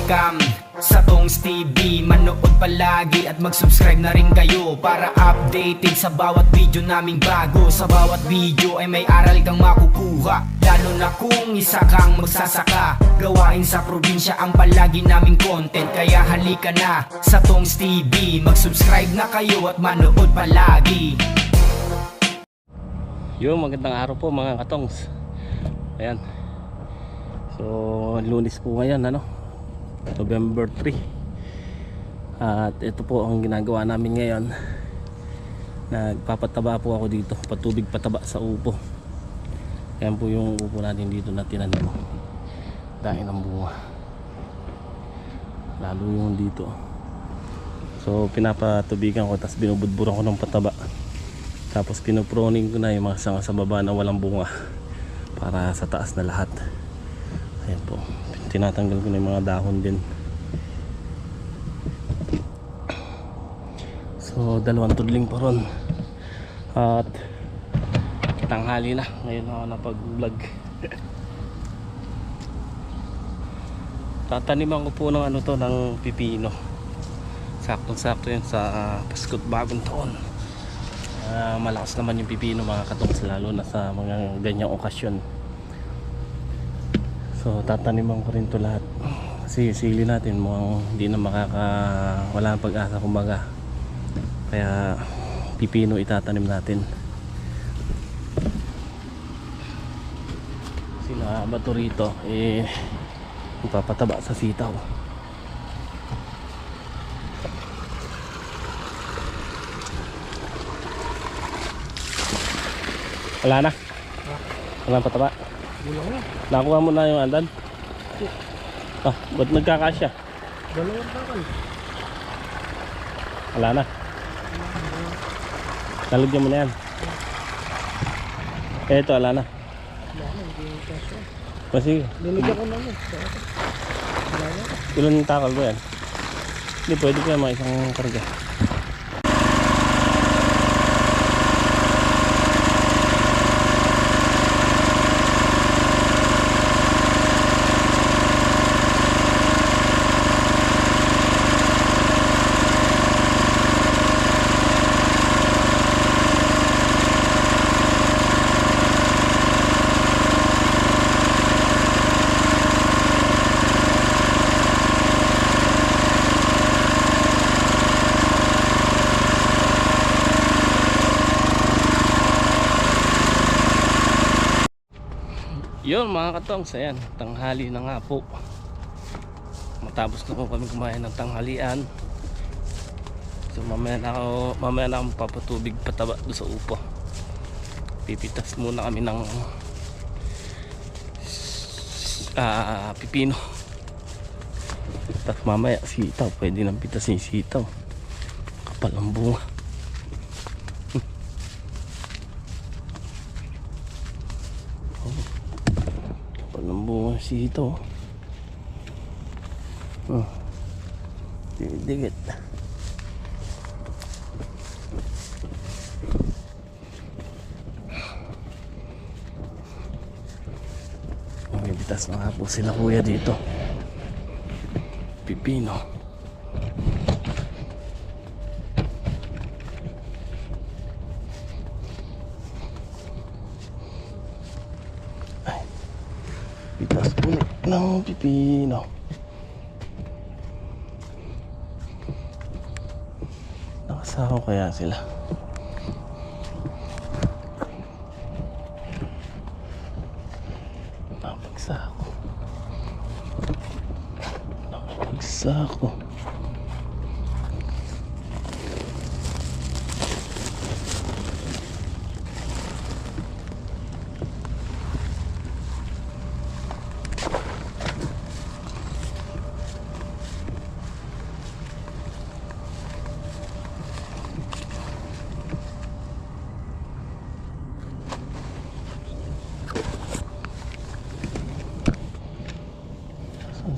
welcome sa Tongs TV. Manood palagi at mag-subscribe na rin kayo para updated sa bawat video naming bago. Sa bawat video ay may aral kang makukuha, lalo na kung isa kang magsasaka. Gawain sa probinsya ang palagi naming content, kaya halika na sa Tongs TV. Mag-subscribe na kayo at manood palagi. Yo, magandang araw po mga katongs. Ayan. So, Lunes po ngayon, November 3. At ito po ang ginagawa namin ngayon. Nagpapataba po ako dito, patubig pataba sa upo. Ayan po yung upo natin dito na tinanim. Dahil ng bunga. Lalo yung dito. So, pinapatubigan ko, tapos binubudburan ko ng pataba. Tapos pinoproning ko na yung mga sanga sa baba na walang bunga, para sa taas na lahat. Ayan po, tinatanggal ko na yung mga dahon din. So, 2 tudling pa ron. At tanghali na. Ngayon ako napag-vlog. Tataniman ko po ng ng pipino. Saktong-sakto yun sa Pasko't Bagong Taon. Malakas naman yung pipino mga katongs, lalo na sa mga ganyang okasyon. So tataniman ko rin to lahat kasi sili natin mukhang hindi na wala nang pag-asa kumbaga, kaya pipino itatanim natin. Sila bato rito ipapataba sa sitaw. Wala na? Wala pataba? Nakuha mo na yung andan? Ba't nagkakasya? 2 bakal. Wala na? Nalagyan mo na yan? Eto, wala na? Wala na, hindi yung kasya. Sige. Nilagyan ko naman. Wala na. Ilan yung takal ko yan? Hindi, pwede ko yan mga isang karga. Yun mga katongs, ayan, tanghali na nga po. Matapos na po kami kumain ng tanghalian. So mamaya na akong papatubig pataba doon sa upo. Pipitas muna kami ng pipino. Tapos mamaya sitaw, pwede nang pitasin sitaw. Kapal ang bunga. Sito. Dikit. Magbibitas na nga po sila kuya dito. Pipino. Pitas ulit ng pipino. Nakasako kaya sila? Napagsako.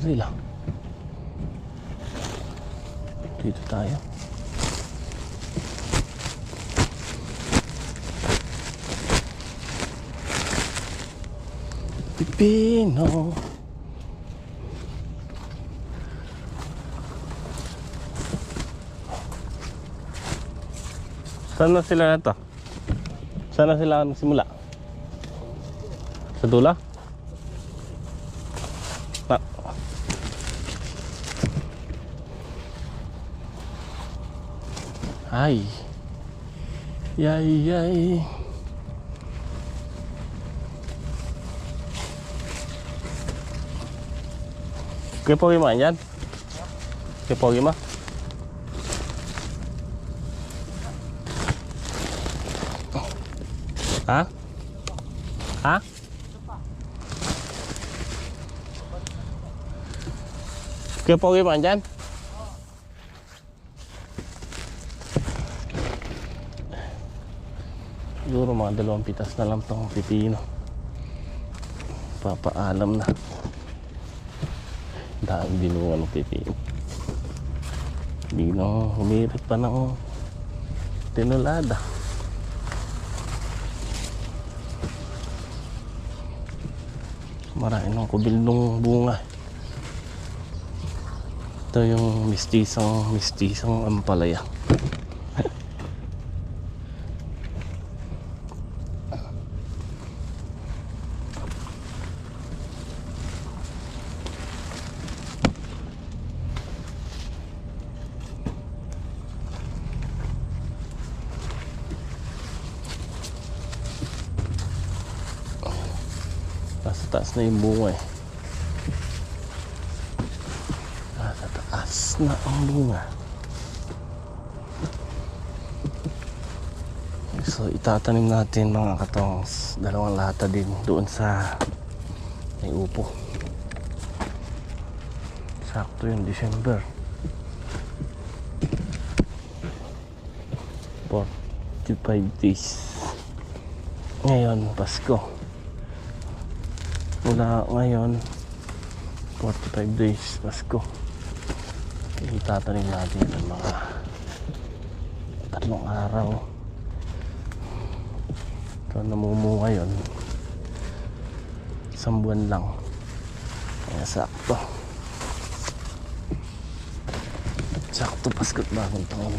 Sila dito tayo. Pipino. Saan na sila ito? Saan na sila nagsimula? Sa dula? Na. Ay. Yay, yay. Kaya pogi mo yan? Kaya pogi mo? Ha? Ha? Kaya pogi mo yan? Siguro mga 2 pitas na lang tong pipino. Papaalam na. Dahil binungan ng pipino. Hindi na humirit pa ng tinulada. Marami ng kubil ng bunga. Ito yung mistisang ampalaya. Nasa taas na yung bunga eh. Nasa taas na ang bunga. So itatanim natin mga katongs 2 lata din doon sa may upo. Sakto yung December 45 days. Ngayon Pasko. Mula ngayon 45 days Pasko. Itatanim natin ng mga 3 araw. Ito namumunga yun 1 buwan lang. Kaya sakto Pasko't bagong taon.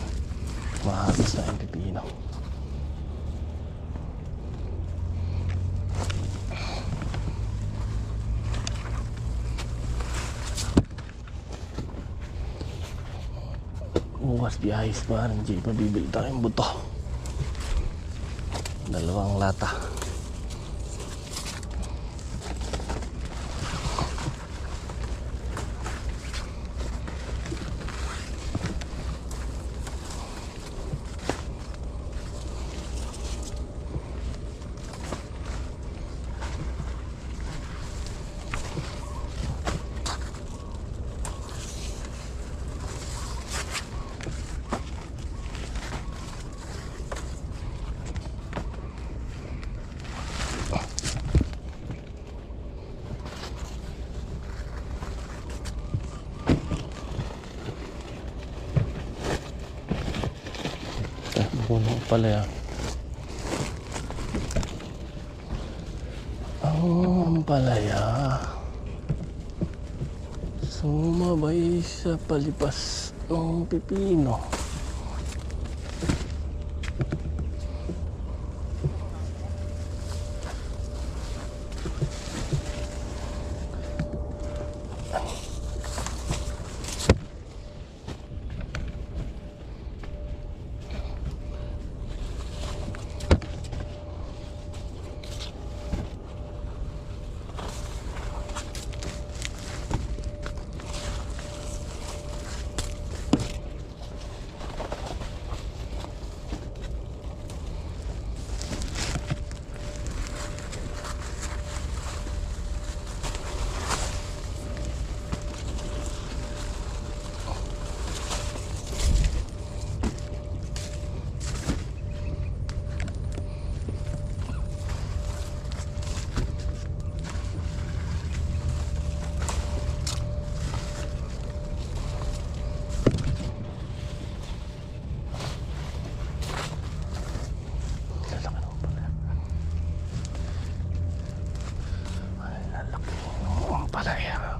Mahagos na yung pipino. Bukas biyahis pa rin, Jay. Pabibili tayong buto. 2 lata. Puno pala yan. Ang palaya sumabay sa palipas ng pipino. Palaya.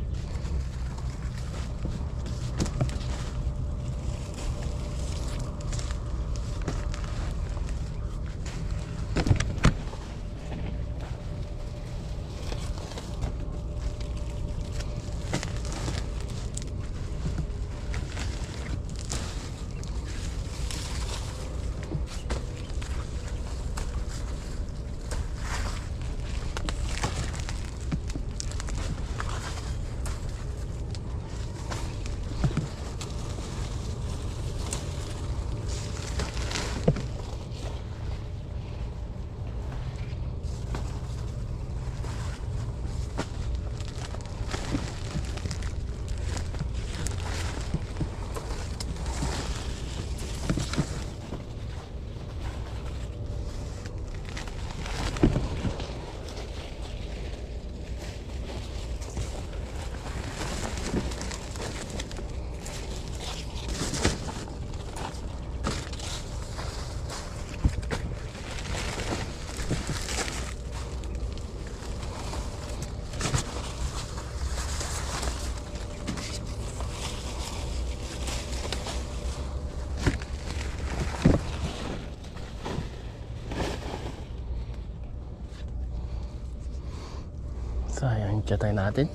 tiyatay natin.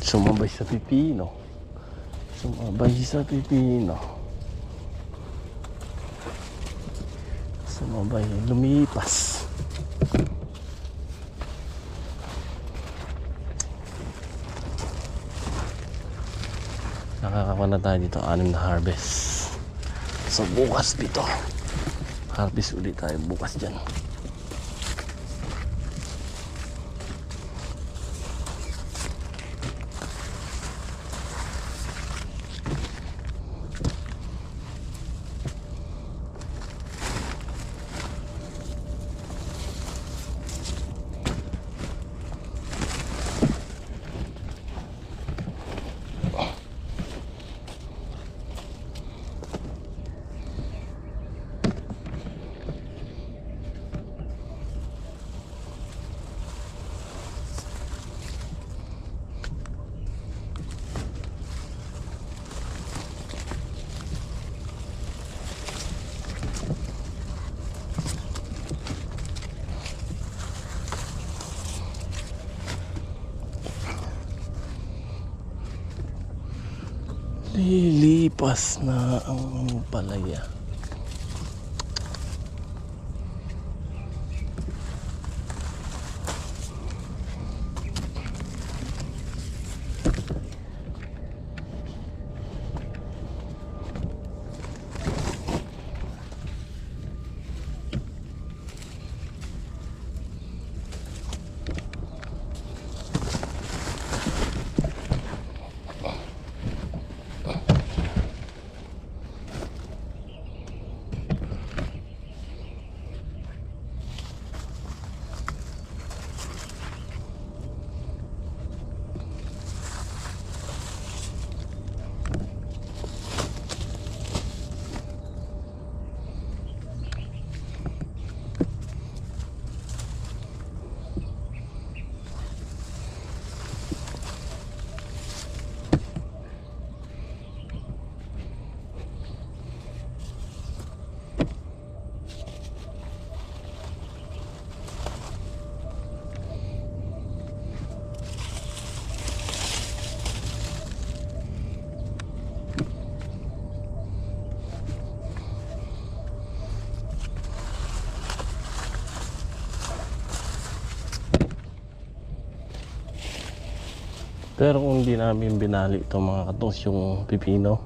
Sumabay sa pipino. Sumabay sa pipino. Sumabay, lumipas. Nakakakuha na tayo dito, 6 na harvest. So bukas dito, harvest ulit tayo bukas dyan. Lilipas na ang palaya. Pero kung hindi namin binali itong mga katos yung pipino,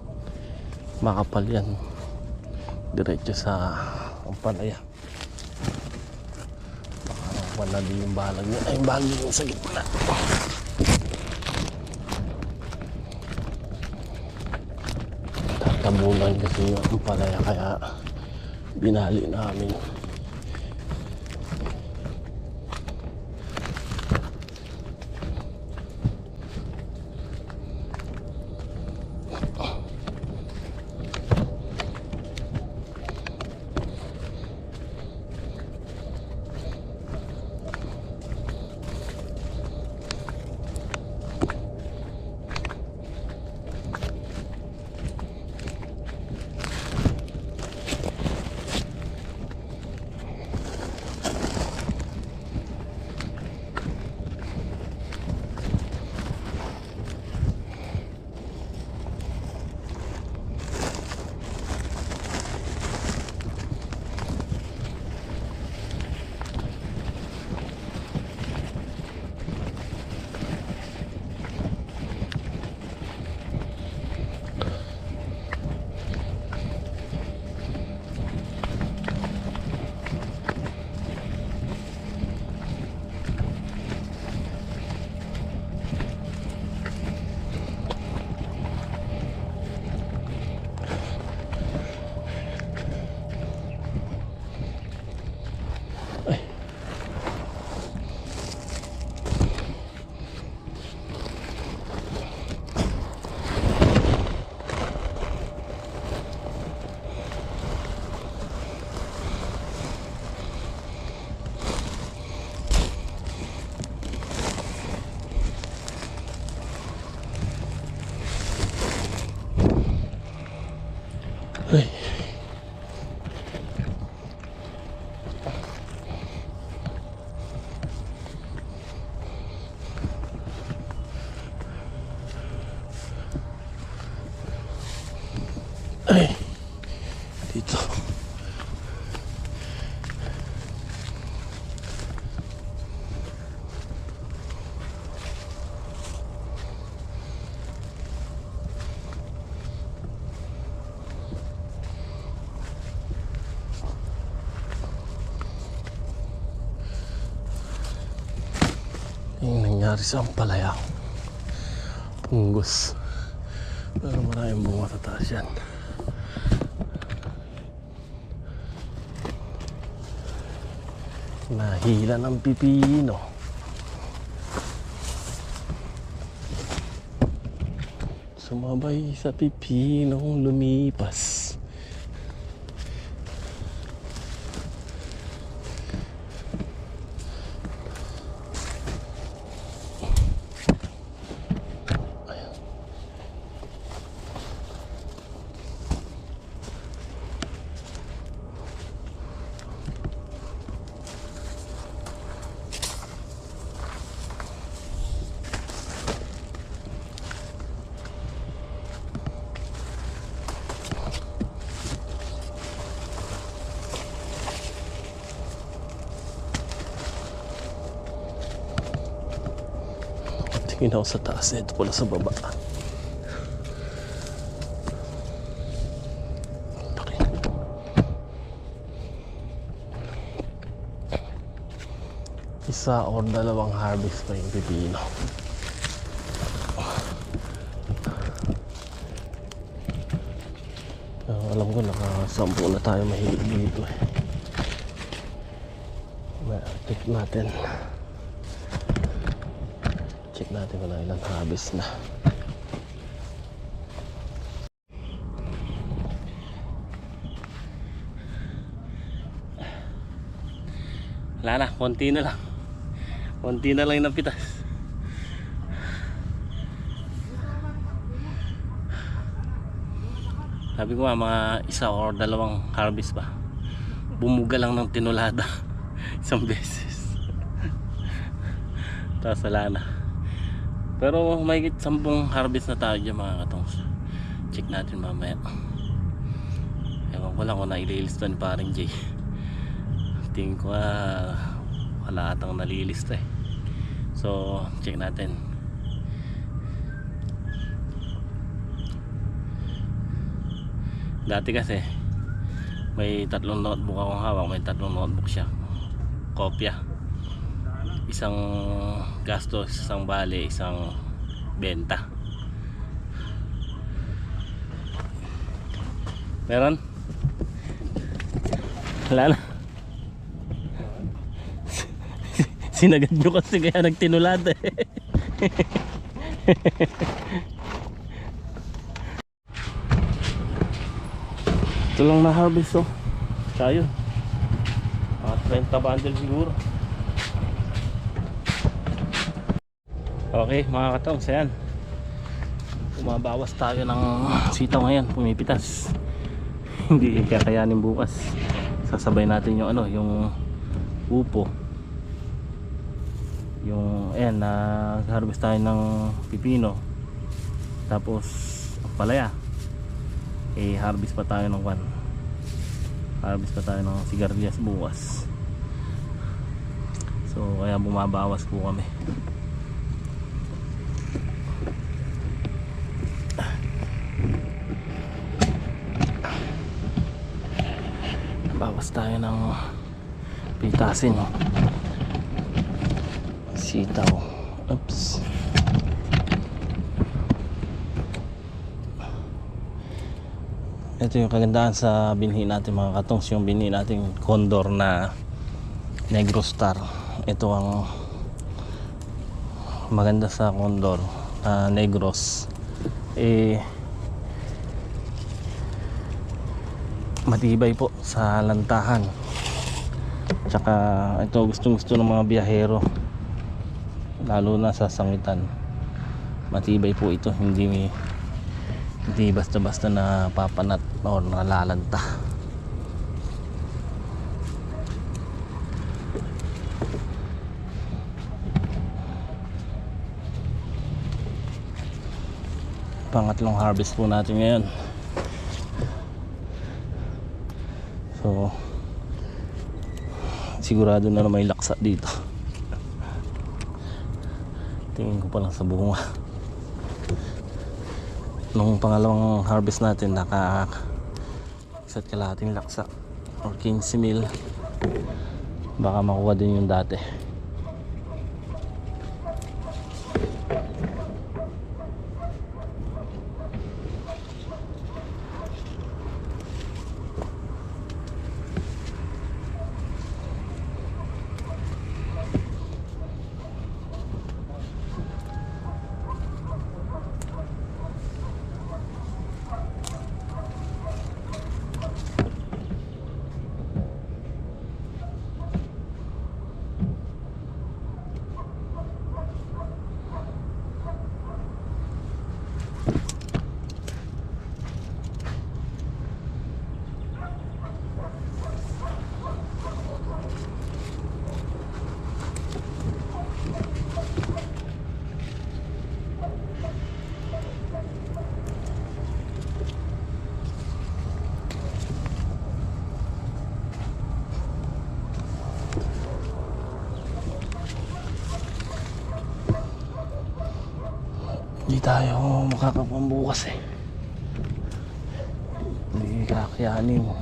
makapal yan. Diretso sa palaya. Baka wala din yung balag niya. Ay, yung balag yung sa gitna. Tatabunan kasi yung palaya, kaya binali namin. Ay, dito. Yung nangyari sa Ampalaya, punggos, pero maraming bunga sa taas yan. Nahila ng pipino. Sumabay sa pipinong lumipas. Tingin ako sa taas, ito pala sa baba. Isa or dalawang harvest pa yung pipino. Alam ko nakasampu na tayo mahilig dito eh. Check natin. Check natin kung ilang harvest na. Wala na, konti na lang. Konti na lang yung napitas. Sabi ko nga, mga isa or dalawang harvest pa. Bumuga lang ng tinulada. Isang beses. Tapos wala na. Pero mahigit 10 harvest na tayo dyan mga katongs. Check natin mamaya. Ewan ko lang kung naililista ni paring Jay. Tingin ko wala atang nalilista eh. So check natin. Dati kasi may 3 notebook akong hawak. May 3 notebook siya. Kopya. Isang gastos, isang bale, isang benta. Meron? Wala na. Sinagad nyo kasi kaya nagtinulad eh. Ito lang na harvest oh. Kaya yun. 30 bundle siguro. Okay mga katongs, ayan. Bumabawas tayo ng sitaw ngayon, pumipitas. Hindi kakayanin bukas. Sasabay natin yung yung upo. Yung ayan, nag-harvest tayo ng pipino. Tapos palaya. Harvest pa tayo ng harvest pa tayo ng sigarilyas bukas. So kaya bumabawas po kami. Bawas tayo ng pitasin sitaw. Oops. Ito yung kagandahan sa binhi natin mga katongs, yung binhi natin condor na Negro Star. Ito ang maganda sa condor negros, matibay po sa lantahan. Tsaka ito gustong-gusto ng mga biyahero, lalo na sa sangitan. Matibay po ito, hindi basta-basta na papanat o nalalanta. Pangatlong harvest po natin ngayon. So sigurado na may laksa dito. Tingin ko pa lang sa bunga. Nung pangalawang harvest natin isa't kalahating laksa or 15 mil. Baka makuha din yung dati. Hindi tayo makakapambukas eh. Hindi kakayanin mo.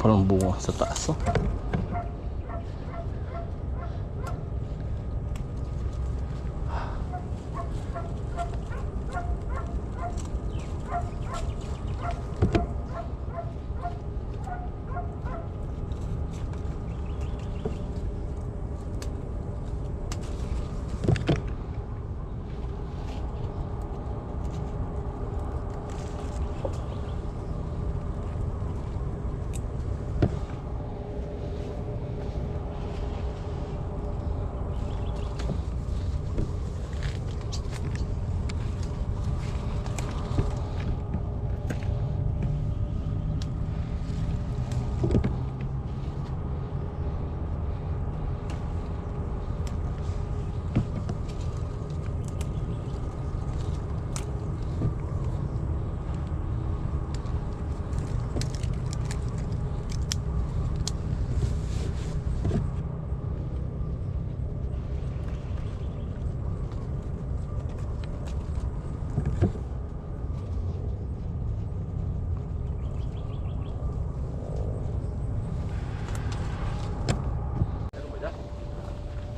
Parang bunga sa taas oh.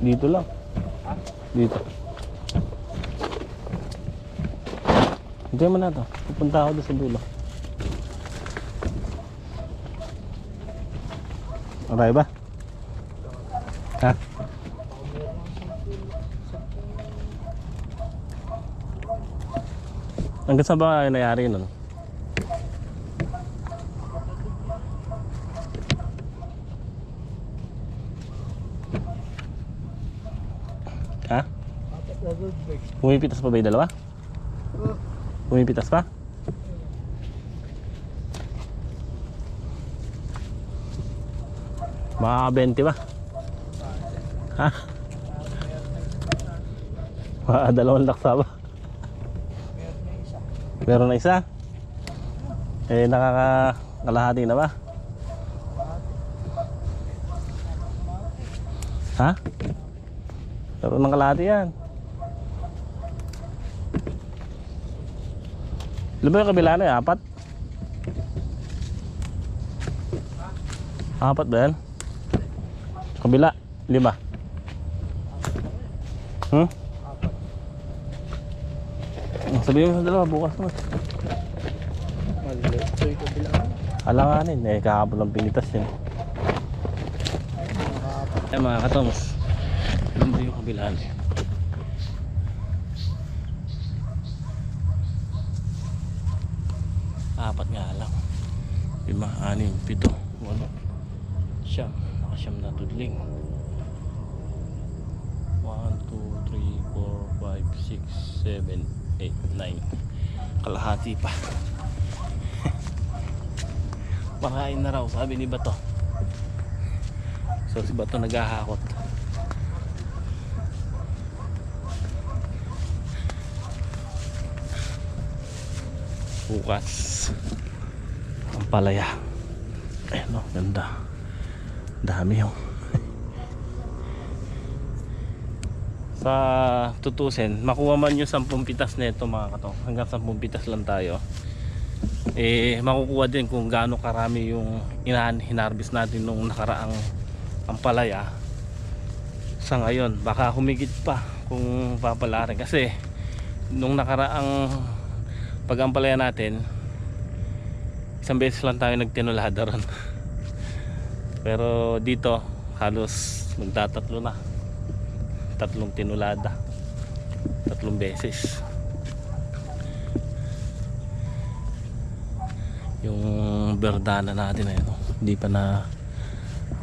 Dito lang. Dito. Hintayin mo na ito. Pupunta ako doon sa dulo. Okay ba? Ha? Hanggang saan ba nangyari nun? Ha? Pumipitas pa ba yung dalawa? Pumipitas pa? Mga 20 ba? Ha? Mga 2 laksa ba? Meron na isa? Eh Kalahati na ba? Ha? Pero ng kalahati yan. Ilan ba yung kabila na? Apat? Apat ba yan? Kabila? 5? Sabihin mo sa dalawa bukas naman. Maliliit ko yung kabilaan. Alanganin eh, kahapon lang pinitas yun. Eh mga katongs, ilan ba yung kabilaan eh? Apat nga lang. 5, 6, 7, 8, siyam. Nakasyam na tudling. 1, 2, 3, 4, 5, 6, 7, 8, 9. Kalahati pa. Makain na raw, sabi ni Bato. So si Bato naghahakot. Bukas ang palaya. Ayan o, ganda. Dami yung sa tutusin, makuha man yung 10 pitas nito mga katong. Hanggang 10 pitas lang tayo. Eh makukuha din kung gaano karami yung hinarbis natin nung nakaraang ampalaya. Sa ngayon, baka humigit pa kung papalarin kasi nung nakaraang pag-ampalaya natin, isang beses lang tayo nagtinulada ron. Pero dito halos magtatatlo na. 3 tinulada. 3 beses. Yung berdana natin ayun, hindi pa na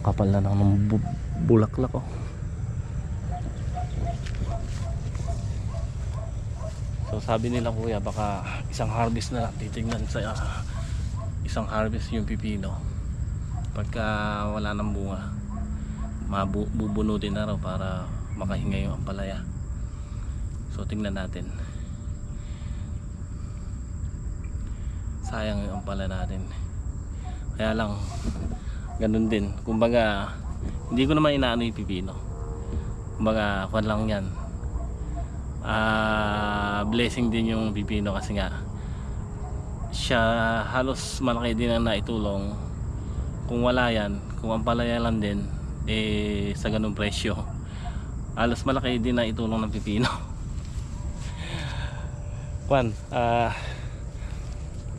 kapal na ng bulaklak oh. So sabi nila kuya baka isang harvest na lang titignan sa isang harvest yung pipino. Pagka wala ng bunga, bubunutin na raw para makahinga yung ampalaya. So tingnan natin. Sayang yung ampalaya natin. Kaya lang ganun din. Kumbaga hindi ko naman inaano yung pipino. Kumbaga kwan lang yan. Blessing din yung pipino kasi nga siya halos malaki din ang naitulong. Kung wala yan, kung ampalaya lang din eh sa ganung presyo halos malaki din na itulong ng pipino. Kwan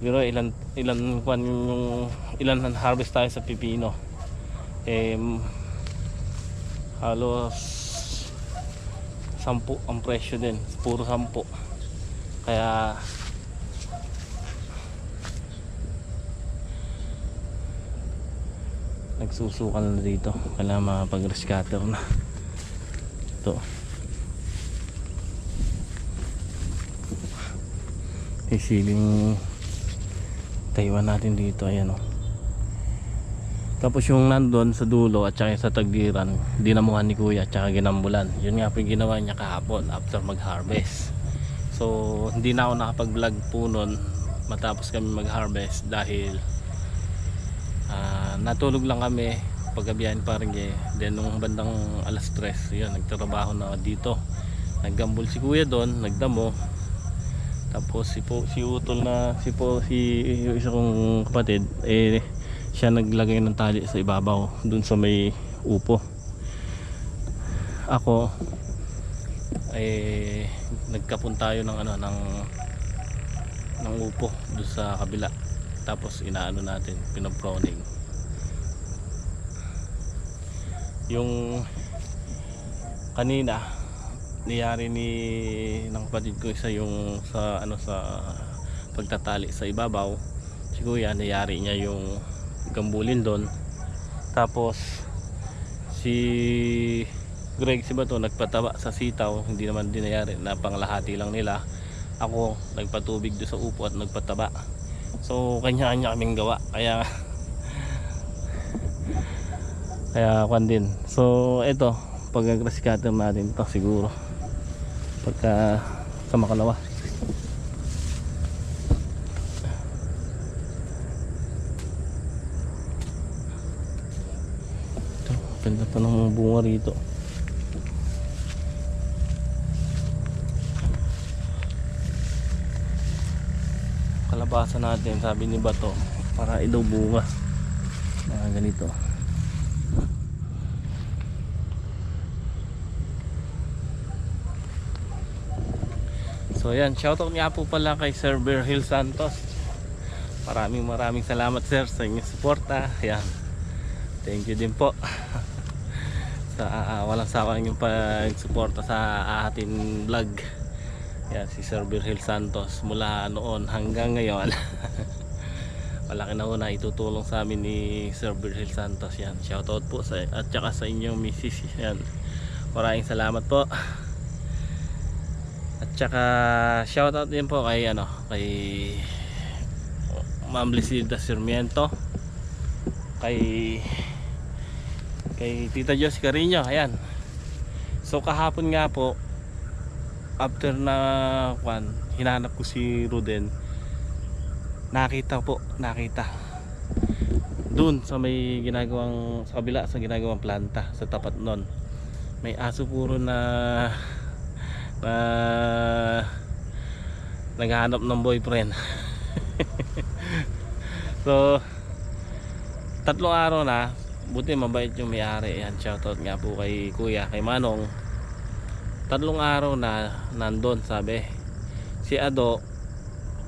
pero ilan kwan yung ilan harvest tayo sa pipino eh halos 10 ang presyo din, puro 10. Kaya nagsusukal na dito, kailangan makapag-rescatter na ito. Isiling Taiwan natin dito, ayan o. Tapos yung nandun sa dulo at saka sa tagdiran, dinamuhan ni kuya at saka ginambulan. Yun nga po yung ginawa niya kahapon after mag-harvest. So hindi na ako nakapag-vlog po nun matapos kami mag-harvest dahil natulog lang kami paggabiyahin parang then nung bandang alas 3 yun, nagtrabaho na dito, naggambol si kuya doon, nagdamo. Tapos si Utol na si yung isa kong kapatid eh siya naglagay ng tali sa ibabaw dun sa may upo. Ako eh nagkapon tayo ng ng upo dun sa kabila. Tapos inaano natin, pinoproning. Yung kanina niyari ng kapatid ko isa yung sa pagtatali sa ibabaw. Si kuya niyari niya yung gambulin doon. Tapos si Greg si Bato nagpataba sa sitaw, hindi naman dinayari na panglahati lang nila. Ako nagpatubig doon sa upo at nagpataba. So kanya-kanya kaming gawa, kaya kwan din. So ito pag-rescatter natin ito siguro pagka sa makalawa. ng mga bunga rito. Kalabasa natin, sabi ni Bato, para daw bunga na ganito. So yan, shoutout nga po pala kay Sir Berhil Santos. Maraming salamat sir sa inyong suporta. Yan, thank you din po sa walang sawa inyong pag-suporta sa ating vlog. Yan, si Sir Berhil Santos mula noon hanggang ngayon. Malaki na una itutulong sa amin ni Sir Berhil Santos. Yan, shoutout po sa, at saka sa inyong misis. Yan, maraming salamat po. At saka shoutout din po kay kay Ma'am Lisida Sarmiento, kay Tita Jos Carino. Ayan. So kahapon nga po, after na hinanap ko si Ruden, nakita doon sa may ginagawang, sa kabila sa ginagawang planta, sa tapat nun may aso puro na naghahanap ng boyfriend. So 3 araw na, buti mabait yung may-ari. Yan, shoutout nga po kay Kuya, kay Manong. 3 araw na nandun, sabi si Ado,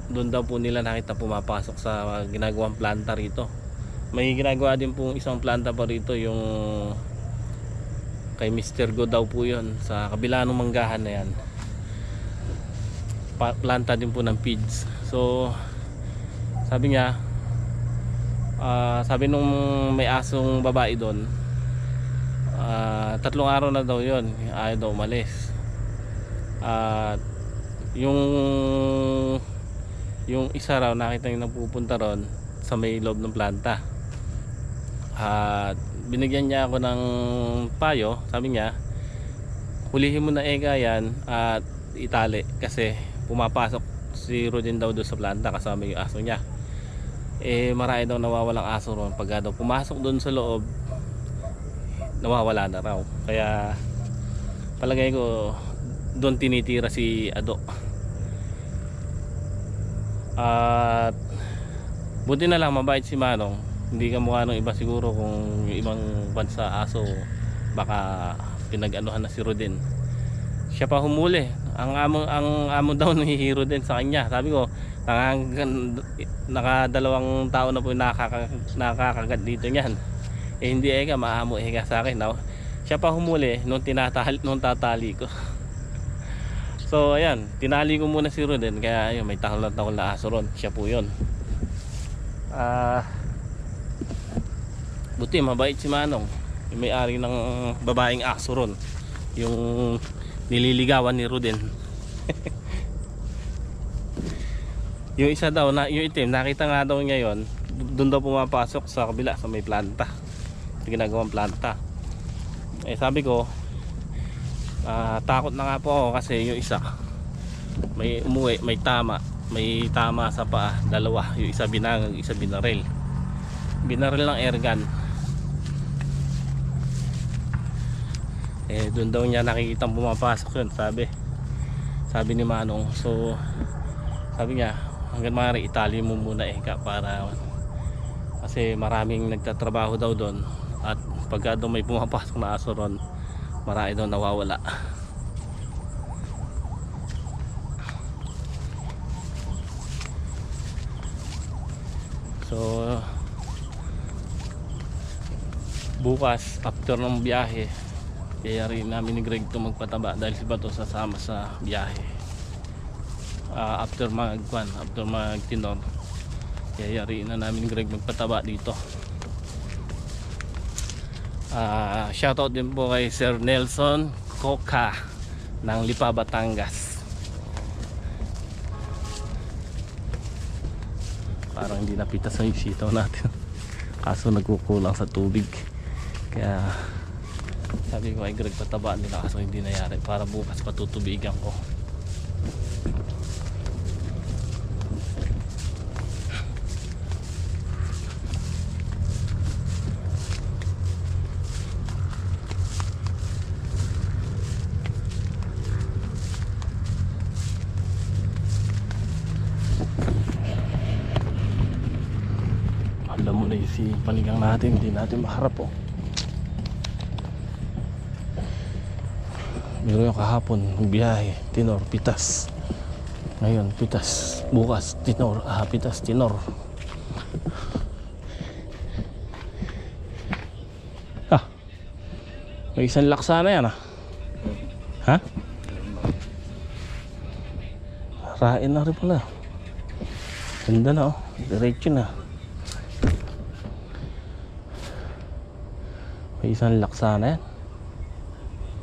doon daw po nila nakita pumapasok sa ginagawang planta rito. May ginagawa din po isang planta pa rito, yung kay Mr. Go daw po yun, sa kabila ng manggahan na yan. Planta din po ng feeds. So sabi niya, sabi nung may asong babae doon, 3 araw na daw yun, ayaw daw umalis. Yung isa raw nakita yung nagpupunta ron sa may loob ng planta. Binigyan niya ako ng payo. Sabi niya, hulihin mo na ega yan at itali, kasi pumapasok si Ruden daw doon sa planta kasama yung aso niya. Marami daw nawawalang aso ron. Pag daw pumasok doon sa loob, nawawala na raw. Kaya palagay ko doon tinitira si Ado. At buti na lang mabait si Manong. Hindi ka mukha ng iba siguro, kung yung ibang bansa aso baka pinag-anuhan na si Ruden. Siya pa humuli. Ang amo daw ni Ruden sa kanya. Sabi ko, nakadalawang tao na po nakakagat dito niyan. Hindi maamo sa akin. No? Siya pa humuli nung tatali ko. So ayan, tinali ko muna si Ruden, kaya ayun, may tahol na aso ron. Siya po yun. Buti mabait si Manong, yung may-ari ng babaeng aso ron, yung nililigawan ni Ruden. Yung isa daw na, yung itim, nakita nga daw niya yon, doon daw pumapasok sa kabila sa may planta, ginagawang planta. Sabi ko, takot na nga po ako, kasi yung isa may umuwi, may tama sa paa, 2, yung isa binangag, isa binaril ng airgun. Doon daw niya nakikita pumapasok yun, sabi ni Manong. So sabi niya, hanggang maaari itali mo muna para, kasi maraming nagtatrabaho daw doon, at pagka daw may pumapasok na aso ron, marami daw nawawala. So bukas after ng biyahe, kaya rin namin ni Greg to magpataba, dahil si Bato sasama sa biyahe. After magtinor, kaya rin na namin ni Greg magpataba dito. Shoutout din po kay Sir Nelson Coca ng Lipa, Batangas. Parang hindi napitas ang sitaw natin, kaso nagkukulang sa tubig, kaya sabi ko ay Greg pataba nila, kaso hindi nangyari, para bukas patutubigan ko. Tuloy si panigang natin, hindi natin maharap oh. Pero yung kahapon, yung biyahe, Tinor, Pitas. Ngayon, Pitas. Bukas, Tinor. Pitas, Tinor. May isang laksa na yan Ha? Rain na rin pala. Ganda na oh. Diretso na. May isang laksa na yan.